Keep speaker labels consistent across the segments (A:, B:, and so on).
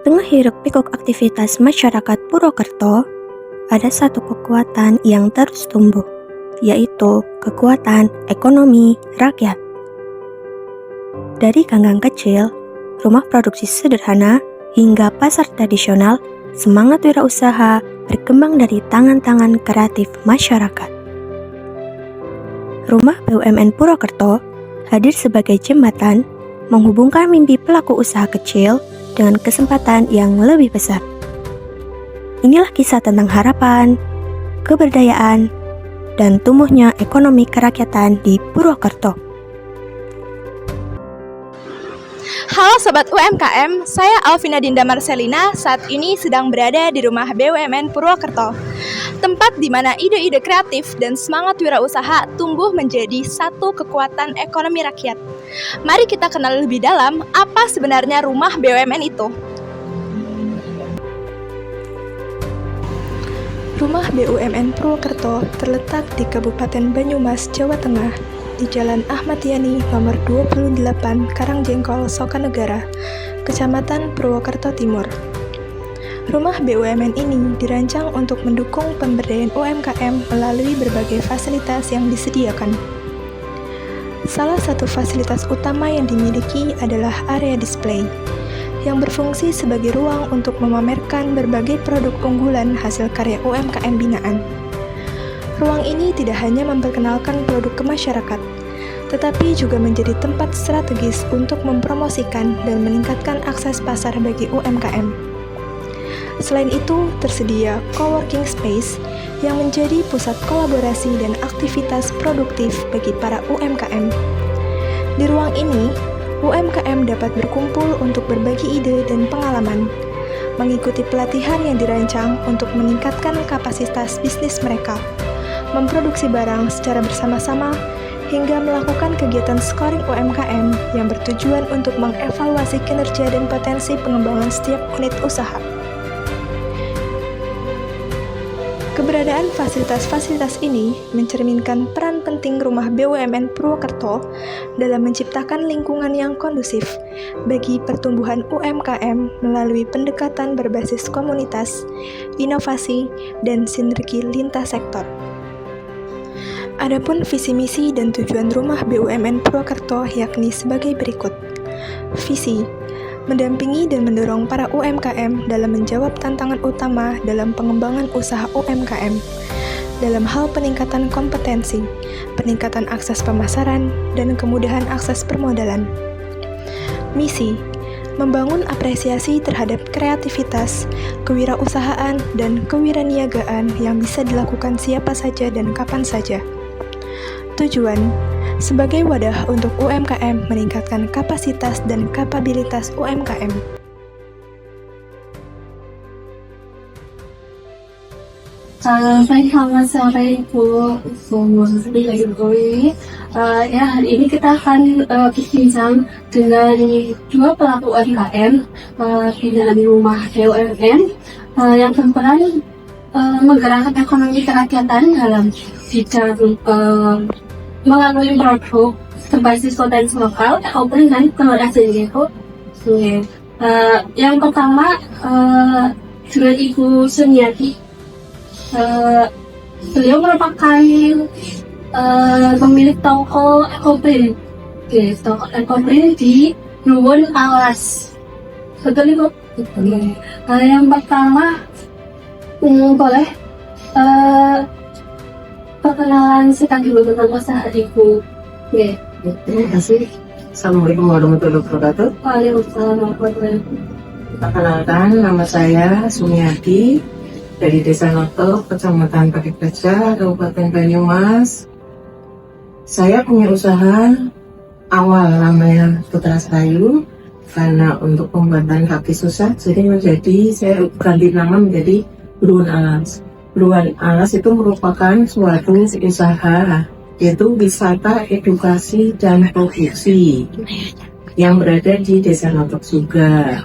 A: Tengah hiruk-pikuk aktivitas masyarakat Purwokerto, ada satu kekuatan yang terus tumbuh, yaitu kekuatan ekonomi rakyat. Dari ganggang kecil, rumah produksi sederhana, hingga pasar tradisional, semangat wirausaha berkembang dari tangan-tangan kreatif masyarakat. Rumah BUMN Purwokerto hadir sebagai jembatan menghubungkan mimpi pelaku usaha kecil dengan kesempatan yang lebih besar. Inilah kisah tentang harapan, keberdayaan, dan tumbuhnya ekonomi kerakyatan di Purwokerto.
B: Halo Sobat UMKM, saya Alvina Dinda Marcelina saat ini sedang berada di rumah BUMN Purwokerto. Tempat di mana ide-ide kreatif dan semangat wirausaha tumbuh menjadi satu kekuatan ekonomi rakyat. Mari kita kenal lebih dalam apa sebenarnya rumah BUMN itu. Rumah BUMN Purwokerto terletak di Kabupaten Banyumas, Jawa Tengah, di Jalan Ahmad Yani nomor 28 Karangjengkol, Sokanegara, Kecamatan Purwokerto Timur. Rumah BUMN ini dirancang untuk mendukung pemberdayaan UMKM melalui berbagai fasilitas yang disediakan. Salah satu fasilitas utama yang dimiliki adalah area display, yang berfungsi sebagai ruang untuk memamerkan berbagai produk unggulan hasil karya UMKM binaan. Ruang ini tidak hanya memperkenalkan produk ke masyarakat, tetapi juga menjadi tempat strategis untuk mempromosikan dan meningkatkan akses pasar bagi UMKM. Selain itu, tersedia coworking space yang menjadi pusat kolaborasi dan aktivitas produktif bagi para UMKM. Di ruang ini, UMKM dapat berkumpul untuk berbagi ide dan pengalaman, mengikuti pelatihan yang dirancang untuk meningkatkan kapasitas bisnis mereka, memproduksi barang secara bersama-sama, hingga melakukan kegiatan scoring UMKM yang bertujuan untuk mengevaluasi kinerja dan potensi pengembangan setiap unit usaha. Keberadaan fasilitas-fasilitas ini mencerminkan peran penting rumah BUMN Purwokerto dalam menciptakan lingkungan yang kondusif bagi pertumbuhan UMKM melalui pendekatan berbasis komunitas, inovasi, dan sinergi lintas sektor. Adapun visi misi dan tujuan rumah BUMN Purwokerto yakni sebagai berikut. Visi: mendampingi dan mendorong para UMKM dalam menjawab tantangan utama dalam pengembangan usaha UMKM dalam hal peningkatan kompetensi, peningkatan akses pemasaran, dan kemudahan akses permodalan. Misi: membangun apresiasi terhadap kreativitas, kewirausahaan, dan kewiraniagaan yang bisa dilakukan siapa saja dan kapan saja. Tujuan: sebagai wadah untuk UMKM meningkatkan kapasitas dan kapabilitas UMKM.
C: Selamat sore Ibu Sri. Hari ini kita akan berbincang dengan dua pelaku UMKM di dalam rumah BUMN yang berperan menggerakkan ekonomi kerakyatan dalam bidang melalui produk berbasis potensi lokal maupun dengan kolaborasi itu. Yang pertama dengan Ibu Sumiati. Beliau merupakan pemilik toko ekoprint, toko ekoprint di Nuwun Alas. Betul Ibu? Betul. Yang pertama boleh perkenalan singkat dulu tentang usaha Ibu.
D: Terima kasih. Assalamualaikum warahmatullahi wabarakatuh.
C: Waalaikumsalam warahmatullahi wabarakatuh.
D: Perkenalkan, nama saya Sumiati dari Desa Noto, Kecamatan Pakikaja, Kabupaten Banyumas. Saya punya usaha awal namanya Putra Sayu, karena untuk pembuatan kaki susah, jadi saya ganti nama menjadi Bruun Alas. Bruun Alas itu merupakan suatu usaha, yaitu wisata, edukasi, dan produksi yang berada di Desa Notok juga.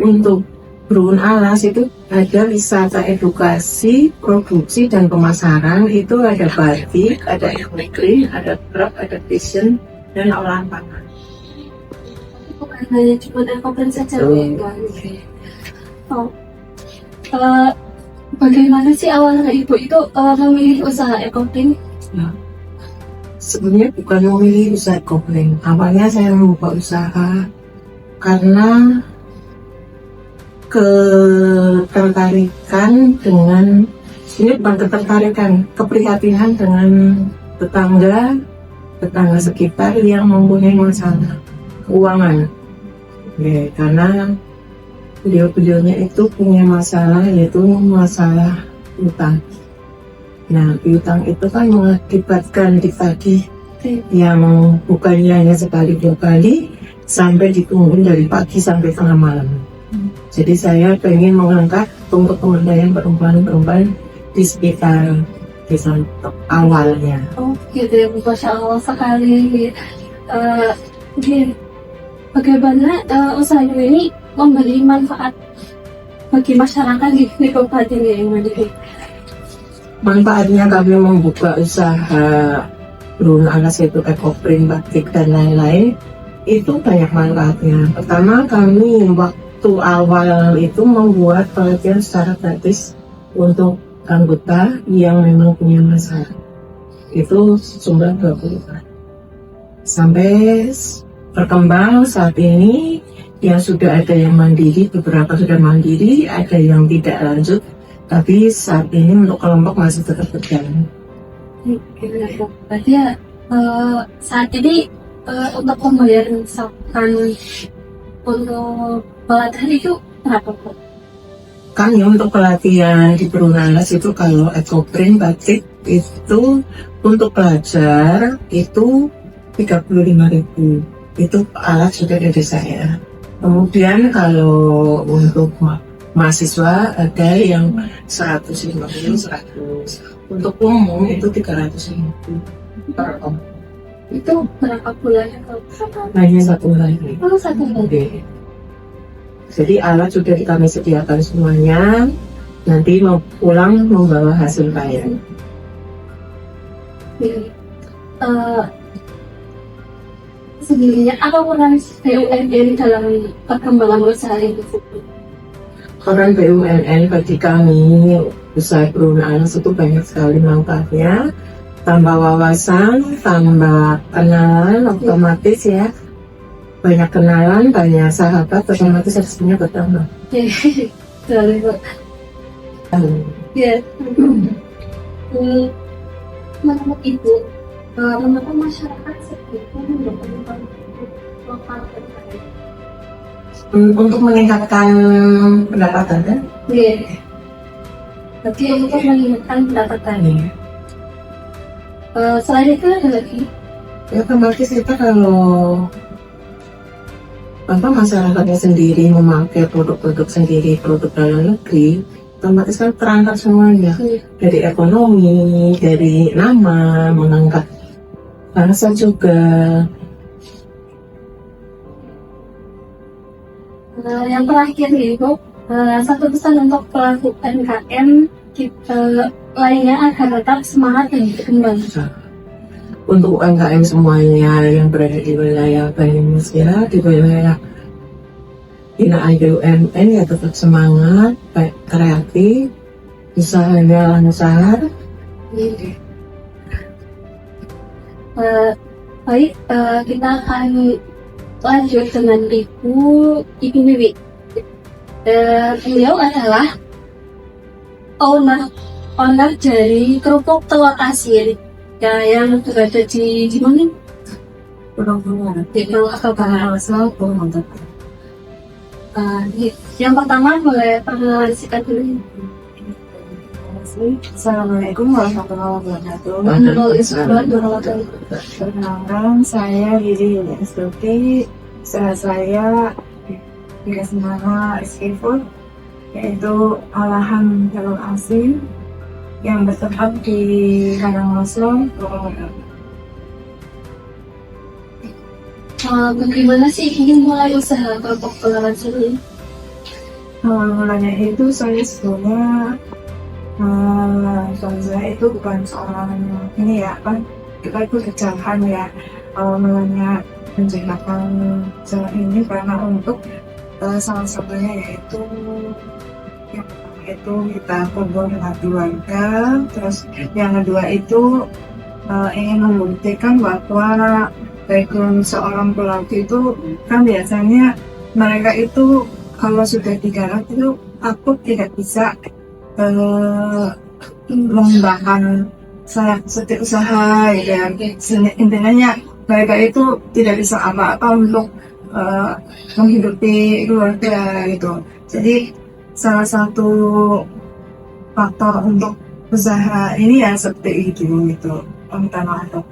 D: Untuk Bruun Alas itu ada wisata edukasi, produksi, dan pemasaran. Itu ada batik, ada ekonomi, ada craft, ada fashion, dan olahan pangan.
C: hanya cuma ekopren saja
D: Betul.
C: enggak gitu. Oh, bagaimana sih awalnya ibu itu memilih usaha ekopren?
D: Sebenarnya bukan memilih usaha ekopren. Awalnya saya membuka usaha karena ketertarikan dengan, ini bukan ketertarikan, keprihatinan dengan tetangga sekitar yang mempunyai masalah keuangan. Ya, karena beliau-beliaunya itu punya masalah, yaitu masalah utang. Nah, piutang itu kan mengakibatkan ditagih yang bukannya hanya sekali 2 kali, sampai ditunggu dari pagi sampai tengah malam. Jadi saya pengen mengangkat untuk pemberdayaan perempuan-perempuan di sekitar desa awalnya.
C: Oh gitu ya, Masya Allah sekali. Mungkin bagaimana usaha ini memberi manfaat bagi masyarakat di kabupaten yang mandiri?
D: Manfaatnya kami membuka usaha beruna alas, yaitu ekopren, batik, dan lain-lain, itu banyak manfaatnya. Pertama, kami waktu awal itu membuat pelatihan secara gratis untuk anggota yang memang punya masalah. Itu jumlah 20 orang. Sampai berkembang saat ini, yang sudah ada yang mandiri, beberapa sudah mandiri, ada yang tidak lanjut. Tapi saat ini untuk kelompok masih tetap berjalan.
C: Berarti ya saat ini untuk pembayaran misalkan untuk pelatihan itu berapa Pak?
D: Kami untuk pelatihan di beruna alas itu, kalau ekopren batik itu untuk pelajar itu 35.000. Itu alat sudah dari saya. Kemudian kalau untuk mahasiswa ada yang 150, 100. Untuk umum itu 300.000 per om.
C: Itu berapa bulannya kalau misalkan?
D: Hanya 1 hari.
C: Oh, 1 bulan.
D: Oke. Jadi alat sudah kami sediakan semuanya. Nanti mau pulang membawa hasil bayar.
C: Sebenarnya apa peran BUMN dalam perkembangan usaha ini?
D: Peran BUMN bagi kami usaha beruna alas itu banyak sekali manfaatnya. Tambah wawasan, tambah kenalan, otomatis ya. Banyak kenalan, banyak sahabat, otomatis rezekinya bertambah.
C: Dari ya, menurut ibu, mengapa masyarakat seperti itu mendukung lokal terkait?
D: Untuk meningkatkan pendapatan kan?
C: Iya. Tapi untuk meningkatkan pendapatan. Selain itu ada lagi?
D: Ya otomatis kita kalau masyarakatnya sendiri memakai produk-produk sendiri, produk dalam negeri, otomatis kan terangkat semuanya. Dari ekonomi, dari nama, mengangkat bangsa juga.
C: Yang terakhir nih Bu, satu pesan untuk pelaku UMKM lainnya agar tetap semangat dan berkembang.
D: Untuk UMKM semuanya yang berada di wilayah Banyumas ya, di wilayah binaan BUMN ya, tetap semangat, baik kreatif, usahanya lancar.
C: Baik, kita akan lanjut dengan Ibu Wiwi. Beliau adalah owner dari kerupuk telur asin ya, yang berada di mana? Di Pulau Bangka. Yang pertama boleh perkenalan singkat dulu.
E: Assalamualaikum warahmatullahi wabarakatuh. Perkenalkan, saya Riri Yuliastuti. Usaha saya Tiga Semana Rizky Food, yaitu olahan telur asin yang bertempat di Karanglosong, Purwokerto.
C: Bagaimana sih ingin mulai usaha kerupuk telur asin ini?
E: Awal mulanya itu saya sebelumnya saya itu bukan seorang ini ya, kan kita itu kejauhan ya. Awal mulanya menciptakan usaha ini karena untuk salah satunya yaitu yang pertama itu kita kumpul dengan keluarga, terus yang kedua itu ingin membuktikan bahwa background seorang pelaku itu kan biasanya mereka itu kalau sudah digarap itu aku tidak bisa mengembangkan setiap usaha gitu ya. Intinya mereka itu tidak bisa apa-apa untuk menghidupi keluarga gitu. Jadi salah satu faktor untuk usaha ini ya seperti itu gitu. Yang pertama untuk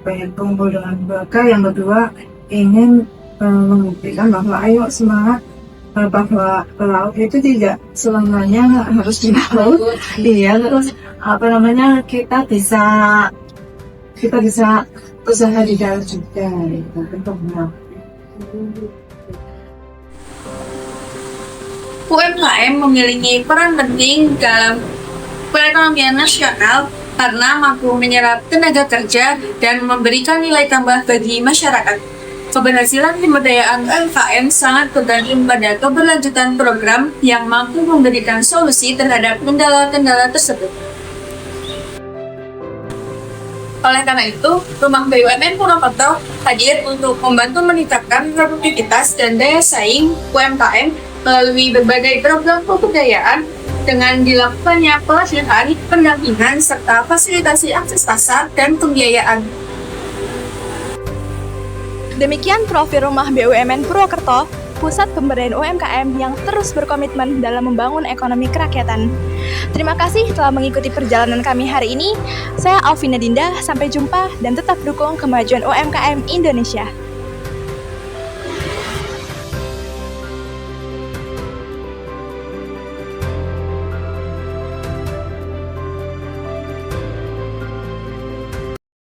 E: pengen kumpul dengan keluarga, yang kedua ingin membuktikan bahwa ayo semangat, bahwa pelaut itu tidak selamanya harus di laut. Iya, terus kita bisa usaha di darat juga gitu untuk
F: UMKM memiliki peran penting dalam perekonomian nasional karena mampu menyerap tenaga kerja dan memberikan nilai tambah bagi masyarakat. Keberhasilan pemberdayaan UMKM sangat bergantung pada keberlanjutan program yang mampu memberikan solusi terhadap kendala-kendala tersebut. Oleh karena itu, Rumah BUMN Purwokerto hadir untuk membantu meningkatkan produktivitas dan daya saing UMKM melalui berbagai program pemberdayaan dengan dilakukannya pelatihan, pendampingan, serta fasilitasi akses pasar dan pembiayaan.
B: Demikian profil Rumah BUMN Purwokerto, pusat pemberdayaan UMKM yang terus berkomitmen dalam membangun ekonomi kerakyatan. Terima kasih telah mengikuti perjalanan kami hari ini. Saya Alvina Dinda, sampai jumpa dan tetap dukung kemajuan UMKM Indonesia.